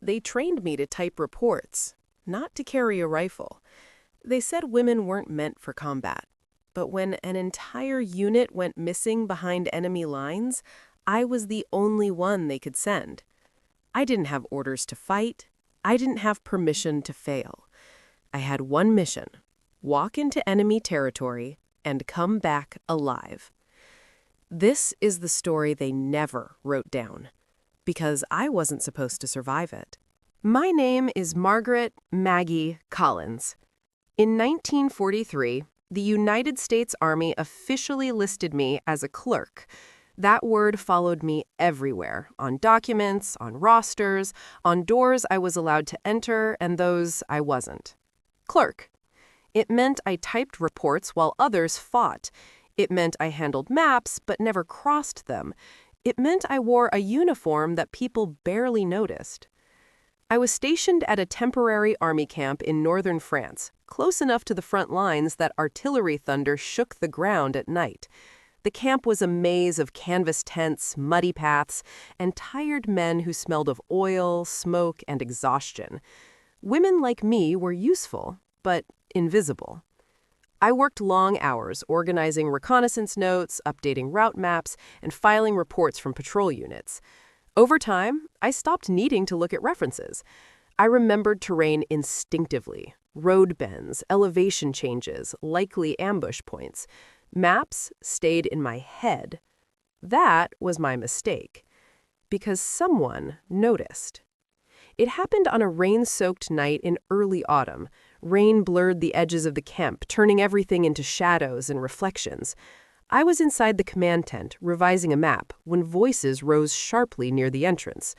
They trained me to type reports, not to carry a rifle. They said women weren't meant for combat. But when an entire unit went missing behind enemy lines, I was the only one they could send. I didn't have orders to fight. I didn't have permission to fail. I had one mission: walk into enemy territory and come back alive. This is the story they never wrote down, because I wasn't supposed to survive it. My name is Margaret Maggie Collins. In 1943, the United States Army officially listed me as a clerk. That word followed me everywhere, on documents, on rosters, on doors I was allowed to enter and those I wasn't. Clerk. It meant I typed reports while others fought. It meant I handled maps but never crossed them. It meant I wore a uniform that people barely noticed. I was stationed at a temporary army camp in northern France, close enough to the front lines that artillery thunder shook the ground at night. The camp was a maze of canvas tents, muddy paths, and tired men who smelled of oil, smoke, and exhaustion. Women like me were useful, but invisible. I worked long hours organizing reconnaissance notes, updating route maps, and filing reports from patrol units. Over time, I stopped needing to look at references. I remembered terrain instinctively: road bends, elevation changes, likely ambush points. Maps stayed in my head. That was my mistake, because someone noticed. It happened on a rain-soaked night in early autumn. Rain blurred the edges of the camp, turning everything into shadows and reflections. I was inside the command tent, revising a map, when voices rose sharply near the entrance.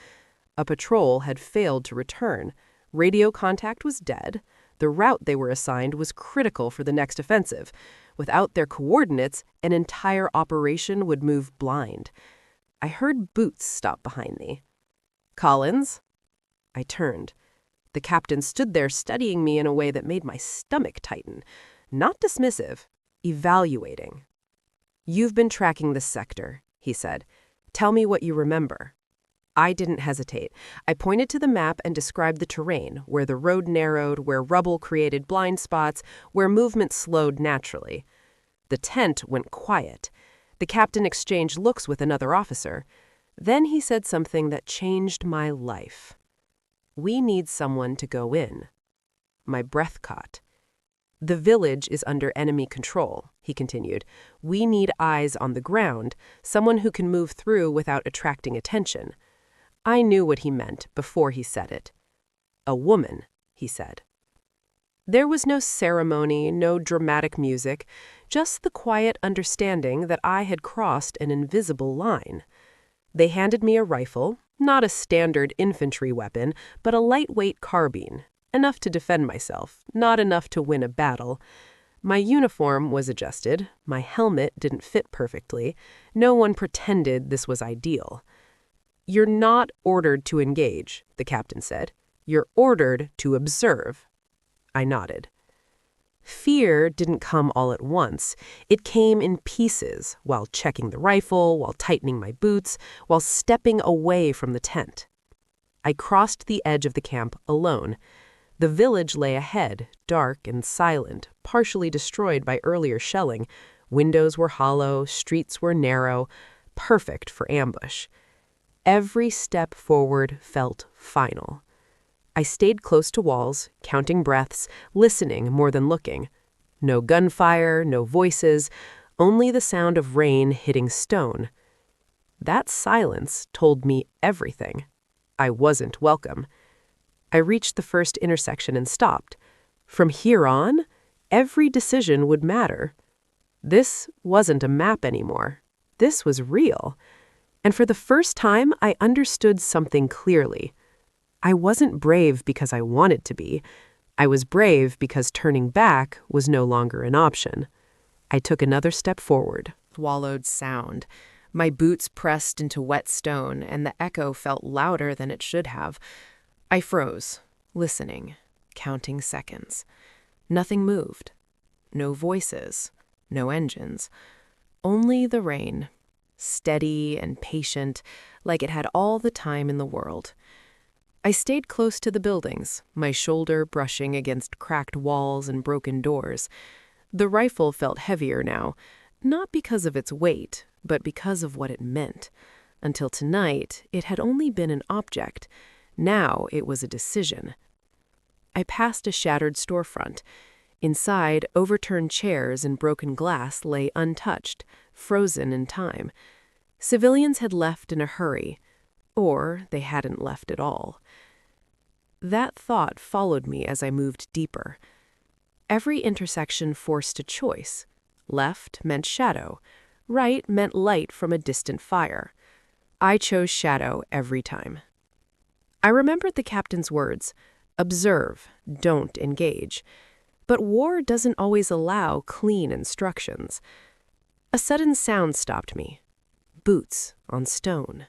A patrol had failed to return. Radio contact was dead. The route they were assigned was critical for the next offensive. Without their coordinates, an entire operation would move blind. I heard boots stop behind me. "Collins?" I turned. The captain stood there studying me in a way that made my stomach tighten. Not dismissive, evaluating. "You've been tracking this sector," he said. "Tell me what you remember." I didn't hesitate. I pointed to the map and described the terrain, where the road narrowed, where rubble created blind spots, where movement slowed naturally. The tent went quiet. The captain exchanged looks with another officer. Then he said something that changed my life. "We need someone to go in." My breath caught. "The village is under enemy control," he continued. "We need eyes on the ground, someone who can move through without attracting attention." I knew what he meant before he said it. "A woman," he said. There was no ceremony, no dramatic music, just the quiet understanding that I had crossed an invisible line. They handed me a rifle, not a standard infantry weapon, but a lightweight carbine, enough to defend myself, not enough to win a battle. My uniform was adjusted. My helmet didn't fit perfectly. No one pretended this was ideal. "You're not ordered to engage," the captain said. "You're ordered to observe." I nodded. Fear didn't come all at once. It came in pieces, while checking the rifle, while tightening my boots, while stepping away from the tent. I crossed the edge of the camp alone. The village lay ahead, dark and silent, partially destroyed by earlier shelling. Windows were hollow, streets were narrow, perfect for ambush. Every step forward felt final. I stayed close to walls, counting breaths, listening more than looking. No gunfire, no voices, only the sound of rain hitting stone. That silence told me everything. I wasn't welcome. I reached the first intersection and stopped. From here on, every decision would matter. This wasn't a map anymore. This was real. And for the first time, I understood something clearly. I wasn't brave because I wanted to be. I was brave because turning back was no longer an option. I took another step forward. Swallowed sound. My boots pressed into wet stone, and the echo felt louder than it should have. I froze, listening, counting seconds. Nothing moved. No voices. No engines. Only the rain. Steady and patient, like it had all the time in the world. I stayed close to the buildings, my shoulder brushing against cracked walls and broken doors. The rifle felt heavier now, not because of its weight, but because of what it meant. Until tonight, it had only been an object. Now it was a decision. I passed a shattered storefront. Inside, overturned chairs and broken glass lay untouched, frozen in time. Civilians had left in a hurry, or they hadn't left at all. That thought followed me as I moved deeper. Every intersection forced a choice. Left meant shadow. Right meant light from a distant fire. I chose shadow every time. I remembered the captain's words, "Observe, don't engage." But war doesn't always allow clean instructions. A sudden sound stopped me. Boots on stone.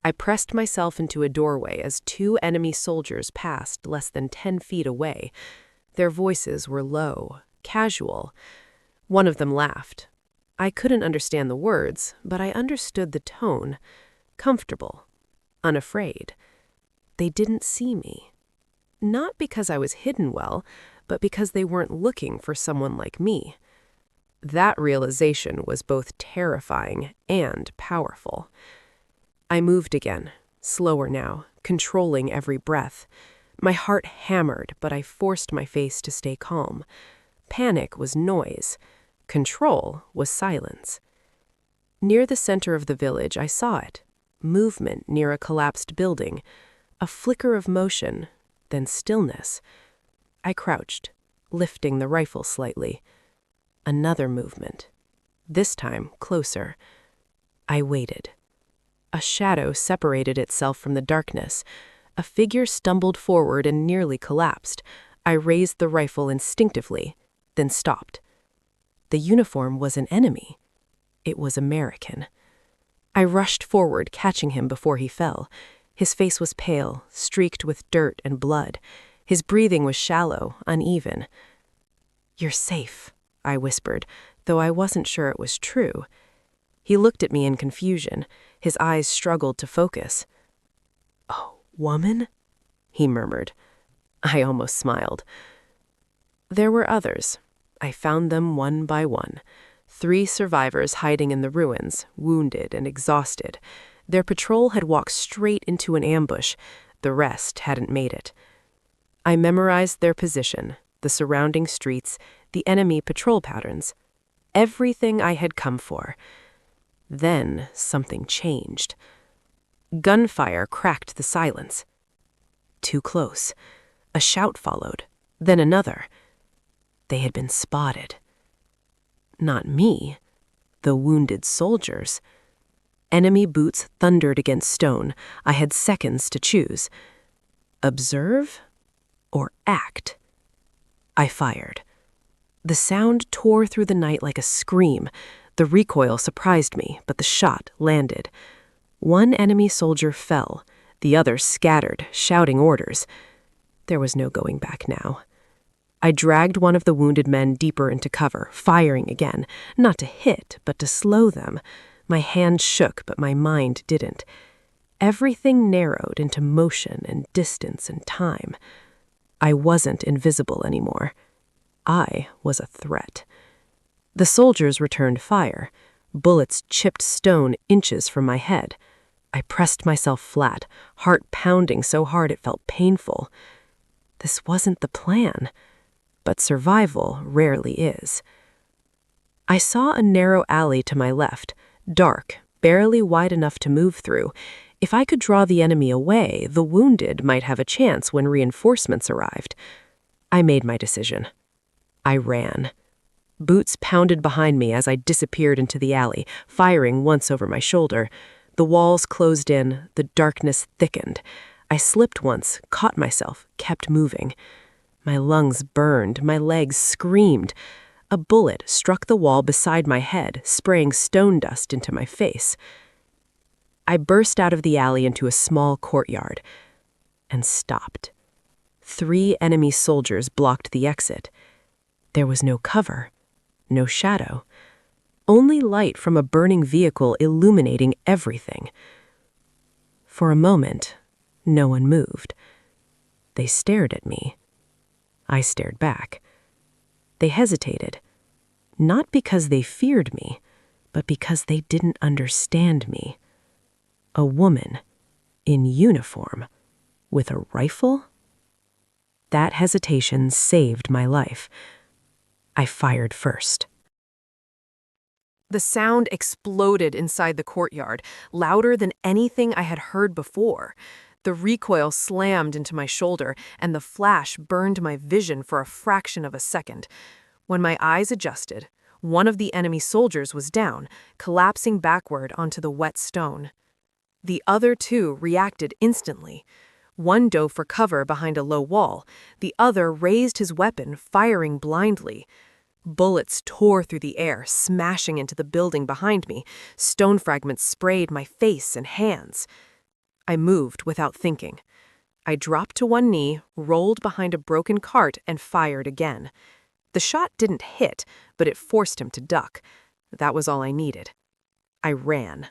I pressed myself into a doorway as 2 enemy soldiers passed less than 10 feet away. Their voices were low, casual. One of them laughed. I couldn't understand the words, but I understood the tone. Comfortable, unafraid. They didn't see me. Not because I was hidden well, but because they weren't looking for someone like me. That realization was both terrifying and powerful. I moved again, slower now, controlling every breath. My heart hammered, but I forced my face to stay calm. Panic was noise. Control was silence. Near the center of the village, I saw it. Movement near a collapsed building. A flicker of motion, then stillness. I crouched, lifting the rifle slightly. Another movement. This time, closer. I waited. A shadow separated itself from the darkness. A figure stumbled forward and nearly collapsed. I raised the rifle instinctively, then stopped. The uniform was an enemy. It was American. I rushed forward, catching him before he fell. His face was pale, streaked with dirt and blood. His breathing was shallow, uneven. "You're safe," I whispered, though I wasn't sure it was true. He looked at me in confusion. His eyes struggled to focus. "Oh, woman?" he murmured. I almost smiled. There were others. I found them one by one. 3 survivors hiding in the ruins, wounded and exhausted. Their patrol had walked straight into an ambush. The rest hadn't made it. I memorized their position, the surrounding streets, the enemy patrol patterns. Everything I had come for. Then something changed. Gunfire cracked the silence. Too close. A shout followed, then another. They had been spotted. Not me. The wounded soldiers. Enemy boots thundered against stone. I had seconds to choose. Observe or act? I fired. The sound tore through the night like a scream. The recoil surprised me, but the shot landed. 1 enemy soldier fell. The other scattered, shouting orders. There was no going back now. I dragged one of the wounded men deeper into cover, firing again, not to hit, but to slow them. My hand shook, but my mind didn't. Everything narrowed into motion and distance and time. I wasn't invisible anymore. I was a threat. The soldiers returned fire. Bullets chipped stone inches from my head. I pressed myself flat, heart pounding so hard it felt painful. This wasn't the plan, but survival rarely is. I saw a narrow alley to my left, dark, barely wide enough to move through. If I could draw the enemy away, the wounded might have a chance when reinforcements arrived. I made my decision. I ran. Boots pounded behind me as I disappeared into the alley, firing once over my shoulder. The walls closed in, the darkness thickened. I slipped once, caught myself, kept moving. My lungs burned, my legs screamed. A bullet struck the wall beside my head, spraying stone dust into my face. I burst out of the alley into a small courtyard and stopped. 3 enemy soldiers blocked the exit. There was no cover, no shadow, only light from a burning vehicle illuminating everything. For a moment, No one moved. They stared at me. I stared back. They hesitated, not because they feared me, but because they didn't understand me. A woman, in uniform, with a rifle? That hesitation saved my life. I fired first. The sound exploded inside the courtyard, louder than anything I had heard before. The recoil slammed into my shoulder, and the flash burned my vision for a fraction of a second. When my eyes adjusted, one of the enemy soldiers was down, collapsing backward onto the wet stone. The other two reacted instantly. One dove for cover behind a low wall. The other raised his weapon, firing blindly. Bullets tore through the air, smashing into the building behind me. Stone fragments sprayed my face and hands. I moved without thinking. I dropped to one knee, rolled behind a broken cart, and fired again. The shot didn't hit, but it forced him to duck. That was all I needed. I ran.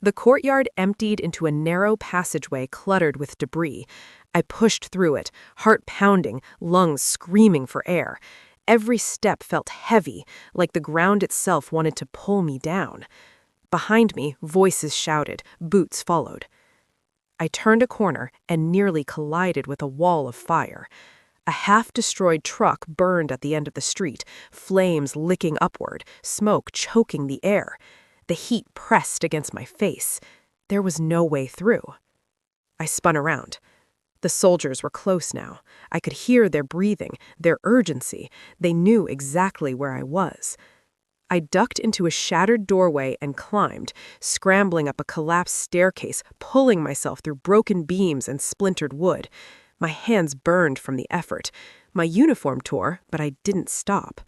The courtyard emptied into a narrow passageway cluttered with debris. I pushed through it, heart pounding, lungs screaming for air. Every step felt heavy, like the ground itself wanted to pull me down. Behind me, voices shouted, boots followed. I turned a corner and nearly collided with a wall of fire. A half-destroyed truck burned at the end of the street, flames licking upward, smoke choking the air. The heat pressed against my face. There was no way through. I spun around. The soldiers were close now. I could hear their breathing, their urgency. They knew exactly where I was. I ducked into a shattered doorway and climbed, scrambling up a collapsed staircase, pulling myself through broken beams and splintered wood. My hands burned from the effort. My uniform tore, but I didn't stop.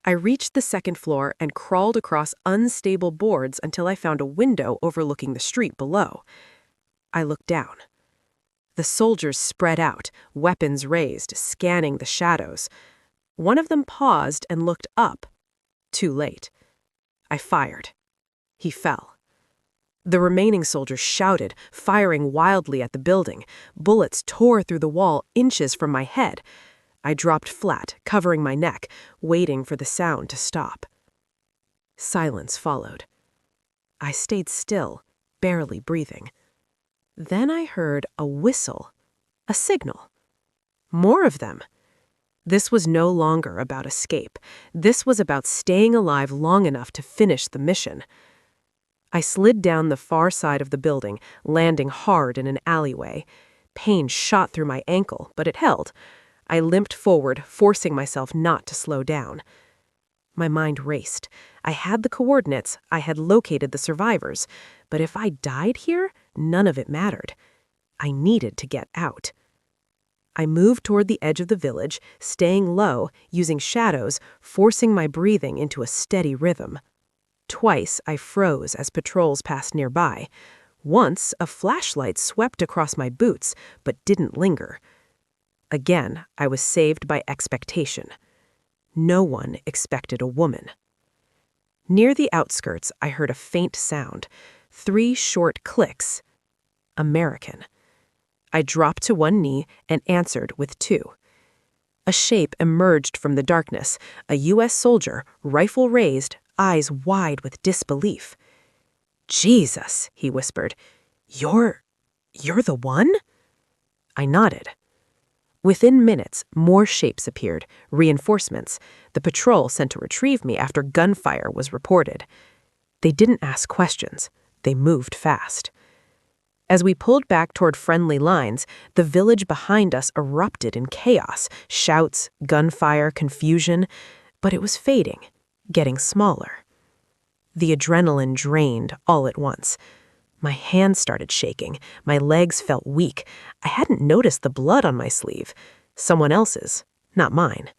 I reached the second floor and crawled across unstable boards until I found a window overlooking the street below. I looked down. The soldiers spread out, weapons raised, scanning the shadows. One of them paused and looked up. Too late. I fired. He fell. The remaining soldiers shouted, firing wildly at the building. Bullets tore through the wall inches from my head. I dropped flat, covering my neck, waiting for the sound to stop. Silence followed. I stayed still, barely breathing. Then I heard a whistle, a signal. More of them. This was no longer about escape. This was about staying alive long enough to finish the mission. I slid down the far side of the building, landing hard in an alleyway. Pain shot through my ankle, but it held. I limped forward, forcing myself not to slow down. My mind raced. I had the coordinates, I had located the survivors, but if I died here, none of it mattered. I needed to get out. I moved toward the edge of the village, staying low, using shadows, forcing my breathing into a steady rhythm. Twice I froze as patrols passed nearby. Once a flashlight swept across my boots, but didn't linger. Again, I was saved by expectation. No one expected a woman. Near the outskirts, I heard a faint sound. 3 short clicks. American. I dropped to one knee and answered with 2. A shape emerged from the darkness, a U.S. soldier, rifle raised, eyes wide with disbelief. "Jesus," he whispered. You're the one?" I nodded. Within minutes, more shapes appeared, reinforcements, the patrol sent to retrieve me after gunfire was reported. They didn't ask questions. They moved fast. As we pulled back toward friendly lines, the village behind us erupted in chaos, shouts, gunfire, confusion, but it was fading, getting smaller. The adrenaline drained all at once. My hands started shaking. My legs felt weak. I hadn't noticed the blood on my sleeve. Someone else's, not mine.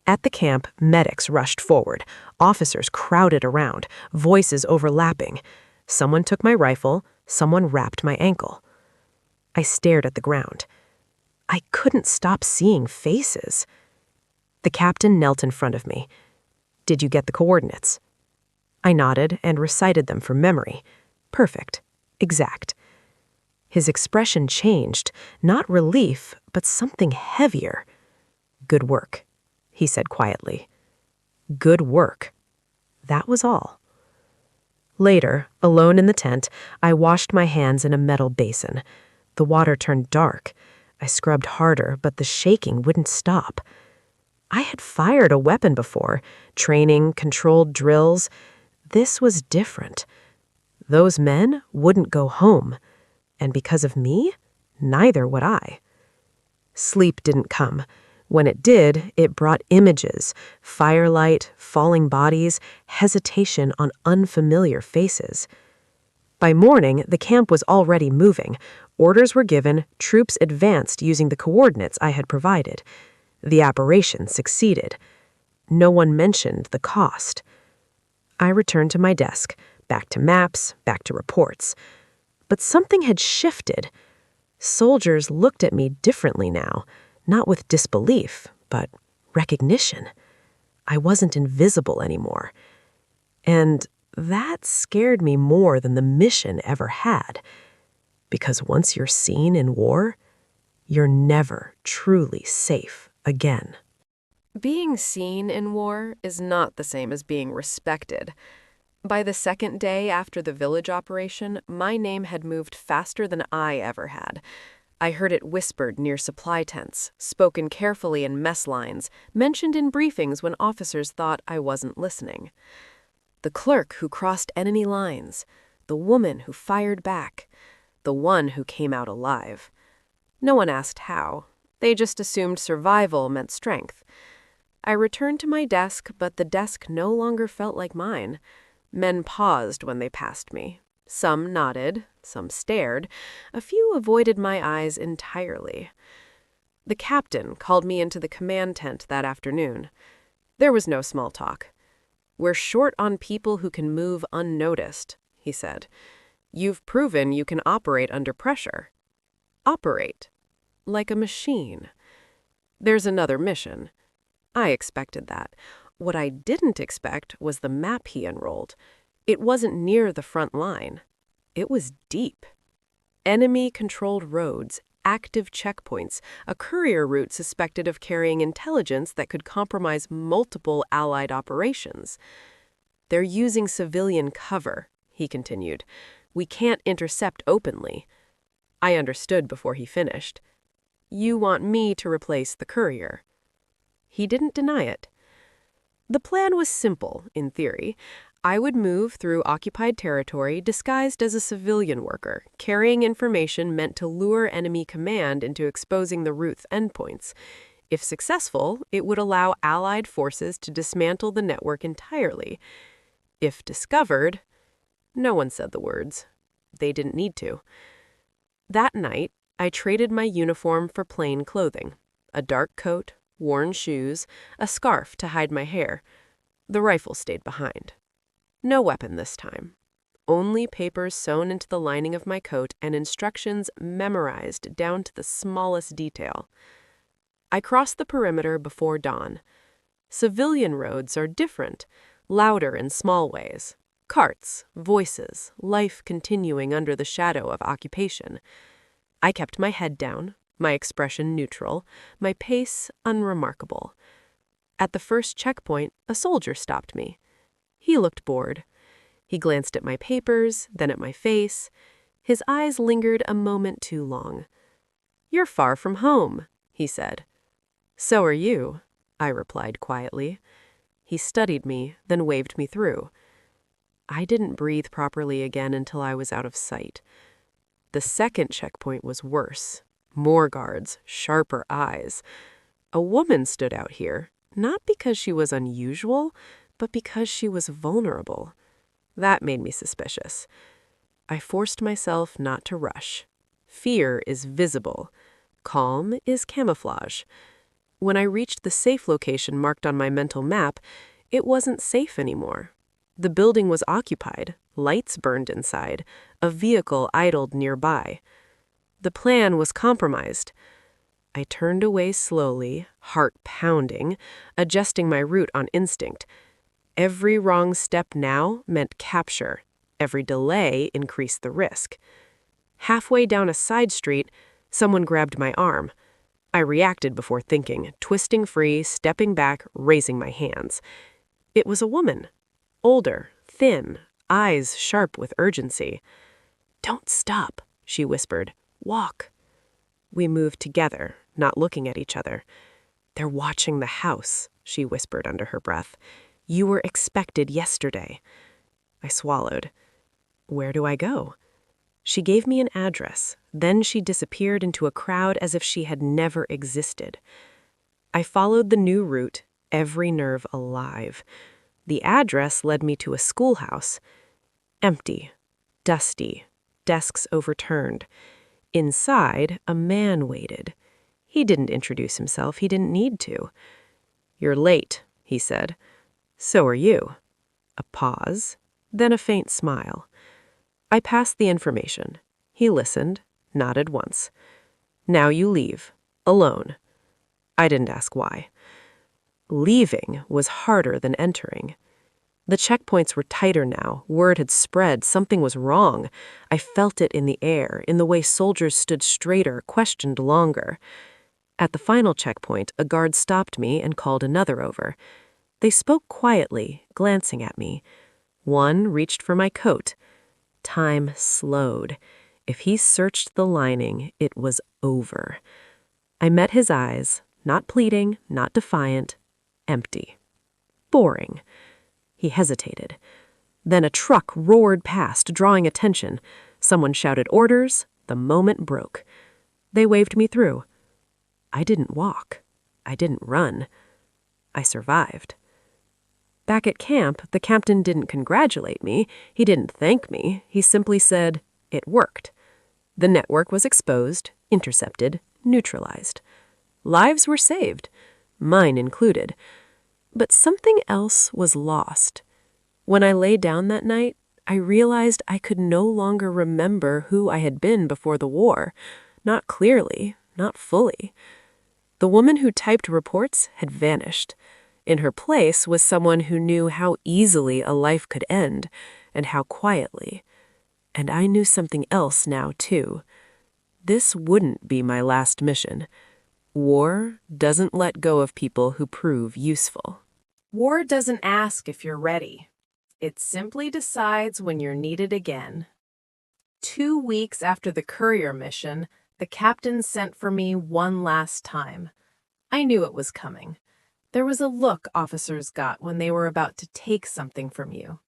At the camp, medics rushed forward. Officers crowded around, voices overlapping. Someone took my rifle. Someone wrapped my ankle. I stared at the ground. I couldn't stop seeing faces. The captain knelt in front of me. "Did you get the coordinates?" I nodded and recited them from memory. Perfect. Exact. His expression changed, not relief, but something heavier. "Good work," he said quietly. "Good work." That was all. Later, alone in the tent, I washed my hands in a metal basin. The water turned dark. I scrubbed harder, but the shaking wouldn't stop. I had fired a weapon before, training, controlled drills. This was different. Those men wouldn't go home. And because of me, neither would I. Sleep didn't come. When it did, it brought images, firelight, falling bodies, hesitation on unfamiliar faces. By morning, the camp was already moving. Orders were given, troops advanced using the coordinates I had provided. The operation succeeded. No one mentioned the cost. I returned to my desk, back to maps, back to reports. But something had shifted. Soldiers looked at me differently now, not with disbelief, but recognition. I wasn't invisible anymore. And that scared me more than the mission ever had. Because once you're seen in war, you're never truly safe again. Being seen in war is not the same as being respected. By the second day after the village operation, my name had moved faster than I ever had. I heard it whispered near supply tents, spoken carefully in mess lines, mentioned in briefings when officers thought I wasn't listening. The clerk who crossed enemy lines, the woman who fired back, the one who came out alive. No one asked how. They just assumed survival meant strength. I returned to my desk, but the desk no longer felt like mine. Men paused when they passed me. Some nodded, some stared. A few avoided my eyes entirely. The captain called me into the command tent that afternoon. There was no small talk. "We're short on people who can move unnoticed," he said. "You've proven you can operate under pressure." Operate. Like a machine. There's another mission. I expected that. What I didn't expect was the map he unrolled. It wasn't near the front line. It was deep. Enemy-controlled roads, active checkpoints, a courier route suspected of carrying intelligence that could compromise multiple Allied operations. "They're using civilian cover," he continued. "We can't intercept openly." I understood before he finished. "You want me to replace the courier." He didn't deny it. The plan was simple, in theory. I would move through occupied territory disguised as a civilian worker, carrying information meant to lure enemy command into exposing the route's endpoints. If successful, it would allow Allied forces to dismantle the network entirely. If discovered, no one said the words. They didn't need to. That night, I traded my uniform for plain clothing. A dark coat, worn shoes, a scarf to hide my hair. The rifle stayed behind. No weapon this time. Only papers sewn into the lining of my coat and instructions memorized down to the smallest detail. I crossed the perimeter before dawn. Civilian roads are different, louder in small ways. Carts, voices, life continuing under the shadow of occupation. I kept my head down, my expression neutral, my pace unremarkable. At the first checkpoint, a soldier stopped me. He looked bored. He glanced at my papers, then at my face. His eyes lingered a moment too long. "You're far from home," he said. "So are you," I replied quietly. He studied me, then waved me through. I didn't breathe properly again until I was out of sight. The second checkpoint was worse. More guards, sharper eyes. A woman stood out here, not because she was unusual, but because she was vulnerable. That made me suspicious. I forced myself not to rush. Fear is visible. Calm is camouflage. When I reached the safe location marked on my mental map, it wasn't safe anymore. The building was occupied, lights burned inside, a vehicle idled nearby. The plan was compromised. I turned away slowly, heart pounding, adjusting my route on instinct. Every wrong step now meant capture. Every delay increased the risk. Halfway down a side street, someone grabbed my arm. I reacted before thinking, twisting free, stepping back, raising my hands. It was a woman. Older, thin, eyes sharp with urgency. "Don't stop," she whispered. "Walk." We moved together, not looking at each other. "They're watching the house," she whispered under her breath. "You were expected yesterday." I swallowed. "Where do I go?" She gave me an address. Then she disappeared into a crowd as if she had never existed. I followed the new route, every nerve alive. The address led me to a schoolhouse. Empty, dusty, desks overturned. Inside, a man waited. He didn't introduce himself. He didn't need to. "You're late," he said. "So are you." A pause, then a faint smile. I passed the information. He listened, nodded once. "Now you leave, alone." I didn't ask why. Leaving was harder than entering. The checkpoints were tighter now. Word had spread. Something was wrong. I felt it in the air, in the way soldiers stood straighter, questioned longer. At the final checkpoint, a guard stopped me and called another over. They spoke quietly, glancing at me. One reached for my coat. Time slowed. If he searched the lining, it was over. I met his eyes, not pleading, not defiant, empty. Boring. He hesitated. Then a truck roared past, drawing attention. Someone shouted orders. The moment broke. They waved me through. I didn't walk. I didn't run. I survived. Back at camp, the captain didn't congratulate me. He didn't thank me. He simply said, "It worked." The network was exposed, intercepted, neutralized. Lives were saved, mine included. But something else was lost. When I lay down that night, I realized I could no longer remember who I had been before the war. Not clearly, not fully. The woman who typed reports had vanished. In her place was someone who knew how easily a life could end, and how quietly. And I knew something else now, too. This wouldn't be my last mission. War doesn't let go of people who prove useful. War doesn't ask if you're ready. It simply decides when you're needed again. 2 weeks after the courier mission, the captain sent for me one last time. I knew it was coming. There was a look officers got when they were about to take something from you.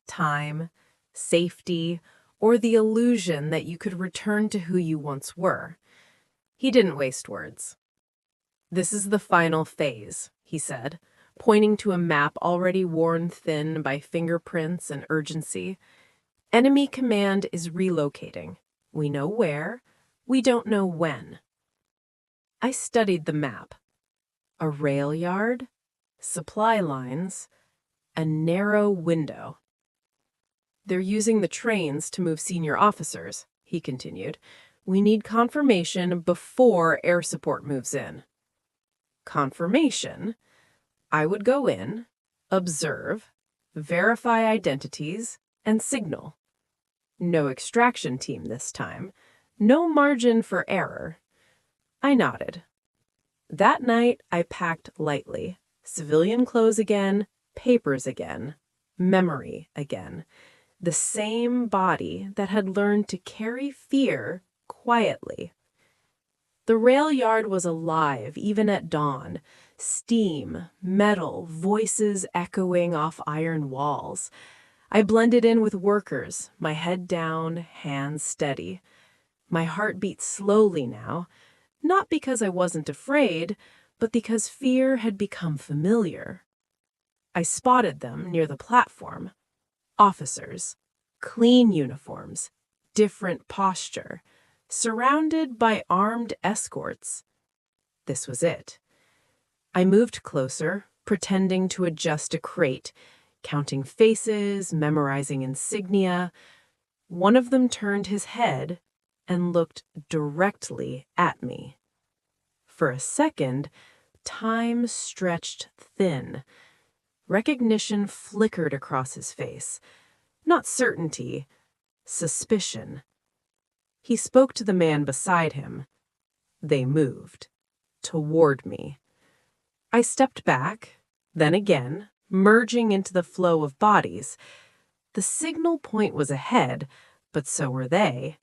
Time, safety, or the illusion that you could return to who you once were. He didn't waste words. "This is the final phase," he said, pointing to a map already worn thin by fingerprints and urgency. "Enemy command is relocating. We know where. We don't know when." I studied the map. A rail yard, supply lines, a narrow window. "They're using the trains to move senior officers," he continued. "We need confirmation before air support moves in." Confirmation? I would go in, observe, verify identities, and signal. No extraction team this time. No margin for error. I nodded. That night, I packed lightly. Civilian clothes again, papers again, memory again. The same body that had learned to carry fear quietly. The rail yard was alive even at dawn. Steam, metal, voices echoing off iron walls. I blended in with workers, my head down, hands steady. My heart beat slowly now, not because I wasn't afraid, but because fear had become familiar. I spotted them near the platform. Officers, clean uniforms, different posture, surrounded by armed escorts. This was it. I moved closer, pretending to adjust a crate, counting faces, memorizing insignia. One of them turned his head and looked directly at me. For a second, time stretched thin. Recognition flickered across his face. Not certainty, suspicion. He spoke to the man beside him. They moved. Toward me. I stepped back, then again, merging into the flow of bodies. The signal point was ahead, but so were they.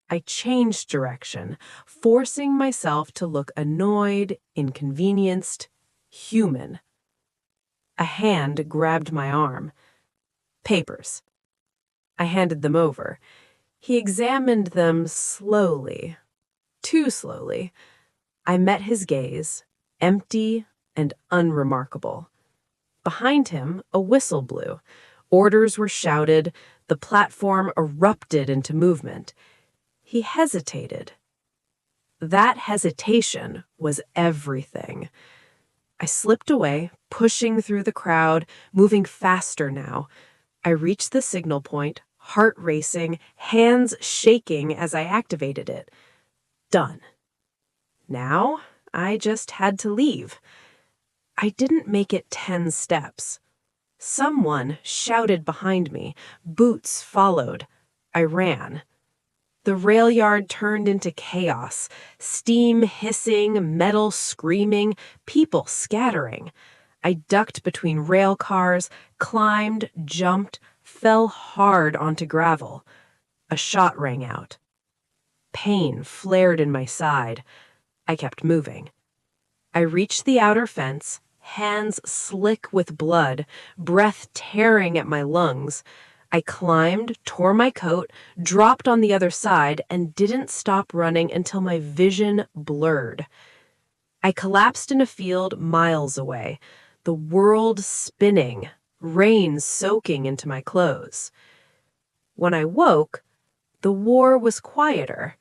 I changed direction, forcing myself to look annoyed, inconvenienced, human. A hand grabbed my arm. Papers. I handed them over. He examined them slowly. Too slowly. I met his gaze, empty and unremarkable. Behind him, a whistle blew. Orders were shouted. The platform erupted into movement. He hesitated. That hesitation was everything. I slipped away, pushing through the crowd, moving faster now. I reached the signal point, heart racing, hands shaking as I activated it. Done. Now, I just had to leave. I didn't make it 10 steps. Someone shouted behind me. Boots followed. I ran. The rail yard turned into chaos. Steam hissing, metal screaming, people scattering. I ducked between rail cars, climbed, jumped, fell hard onto gravel. A shot rang out. Pain flared in my side. I kept moving. I reached the outer fence, hands slick with blood, breath tearing at my lungs. I climbed, tore my coat, dropped on the other side, and didn't stop running until my vision blurred. I collapsed in a field miles away, the world spinning, rain soaking into my clothes. When I woke, the war was quieter.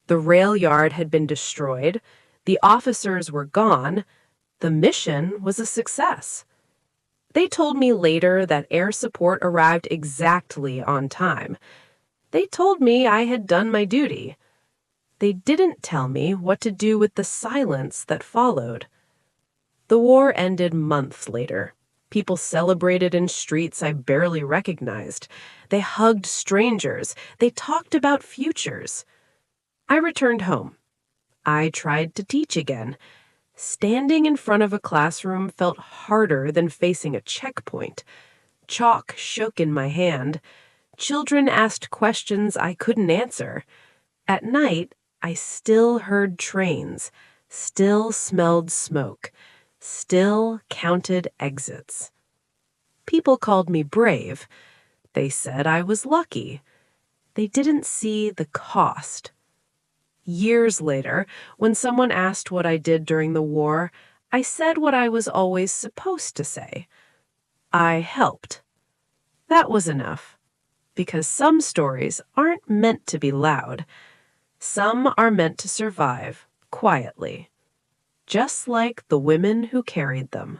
The rail yard had been destroyed, the officers were gone, the mission was a success. They told me later that air support arrived exactly on time. They told me I had done my duty. They didn't tell me what to do with the silence that followed. The war ended months later. People celebrated in streets I barely recognized. They hugged strangers. They talked about futures. I returned home. I tried to teach again. Standing in front of a classroom felt harder than facing a checkpoint. Chalk shook in my hand. Children asked questions I couldn't answer. At night, I still heard trains, still smelled smoke, still counted exits. People called me brave. They said I was lucky. They didn't see the cost. Years later, when someone asked what I did during the war, I said what I was always supposed to say. I helped. That was enough, because some stories aren't meant to be loud. Some are meant to survive quietly, just like the women who carried them.